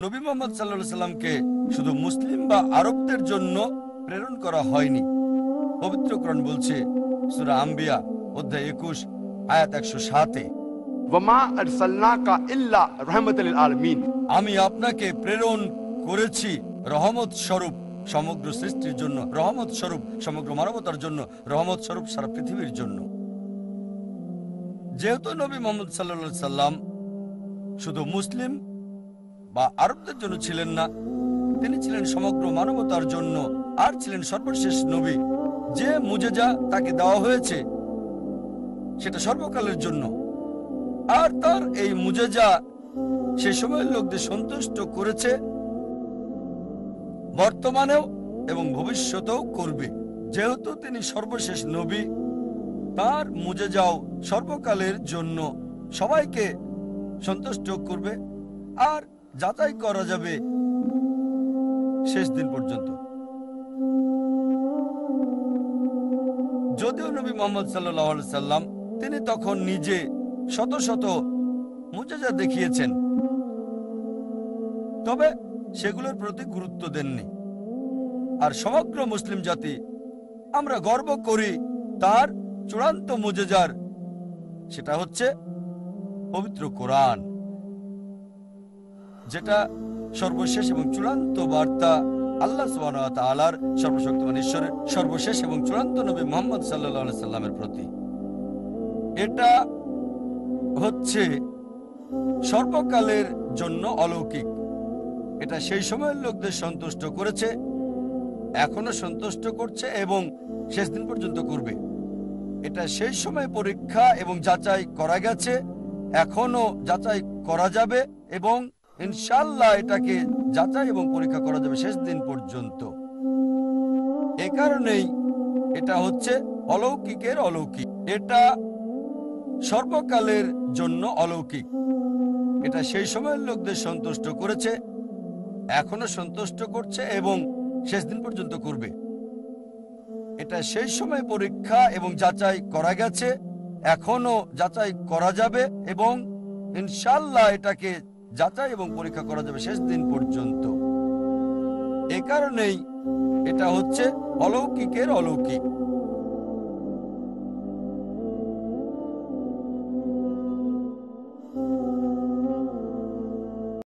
নবী মুহাম্মদ সাল্লাল্লাহু আলাইহি সাল্লামকে শুধু মুসলিম বা আরবদের জন্য প্রেরণ করা হয়নি। পবিত্র কোরআন বলছে সূরা আম্বিয়া অধ্যায় 21 আয়াত 107-এ, ওয়ামা আরসালনাকা ইল্লা রাহমাতাল লিল আলামিন। আমি আপনাকে প্রেরণ করেছি রহমত স্বরূপ সমগ্র সৃষ্টির জন্য, রহমত স্বরূপ সমগ্র মানবতার জন্য, রহমত স্বরূপ সারা পৃথিবীর জন্য। যেহেতু নবী মুহাম্মদ সাল্লাল্লাহু আলাইহি সাল্লাম শুধু মুসলিম বা আরবদের জন্য ছিলেন না, তিনি ছিলেন সমগ্র মানবতার জন্য আর ছিলেন সর্বশেষ নবী। যে মুজেজা তাকে দেওয়া হয়েছে সেটা সর্বকালের জন্য, আর তার এই মুজেজা সে সময়ের লোকদের সন্তুষ্ট করেছে, বর্তমানেও এবং ভবিষ্যতেও করবে। যেহেতু তিনি সর্বশেষ নবী, তার মুজেজাও সর্বকালের জন্য সবাইকে সন্তুষ্ট করবে আর যাচাই করা যাবে শেষ দিন পর্যন্ত। যদিও নবী মুহাম্মদ সাল্লাল্লাহু আলাইহি সাল্লাম তিনি তখন নিজে শত শত মুজেজা দেখিয়েছেন, তবে সেগুলোর প্রতি গুরুত্ব দেননি। আর সমগ্র মুসলিম জাতি আমরা গর্ব করি তার চূড়ান্ত মুজেজার, সেটা হচ্ছে পবিত্র কোরআন, যেটা সর্বশেষ এবং চূড়ান্ত বার্তা আল্লাহ সুবহানাহু ওয়া তাআলার সর্বশক্তিমান ঈশ্বরের সর্বশেষ এবং চূড়ান্ত নবী মুহাম্মদ সাল্লাল্লাহু আলাইহি সাল্লামের প্রতি। এটা হচ্ছে সর্বকালের জন্য অলৌকিক। এটা সেই সময়ের লোকদের সন্তুষ্ট করেছে, এখনো সন্তুষ্ট করছে এবং শেষ দিন পর্যন্ত করবে। এটা সেই সময় পরীক্ষা এবং যাচাই করা গেছে, এখনো যাচাই করা যাবে এবং ইনশাআল্লাহ এটাকে যাচাই এবং পরীক্ষা করা যাবে শেষ দিন পর্যন্ত। এ কারণেই এটা হচ্ছে অলৌকিকের অলৌকিক। এটা সর্বকালের জন্য অলৌকিক। এটা সেই সময়ের লোকদের সন্তুষ্ট করেছে, এখনো সন্তুষ্ট করছে এবং শেষ দিন পর্যন্ত করবে। এটা সেই সময় পরীক্ষা এবং যাচাই করা গেছে, এখনো যাচাই করা যাবে এবং ইনশাআল্লাহ এটাকে যাচাই এবং পরীক্ষা করা যাবে শেষ দিন পর্যন্ত। এ কারণেই এটা হচ্ছে অলৌকিকের অলৌকিক।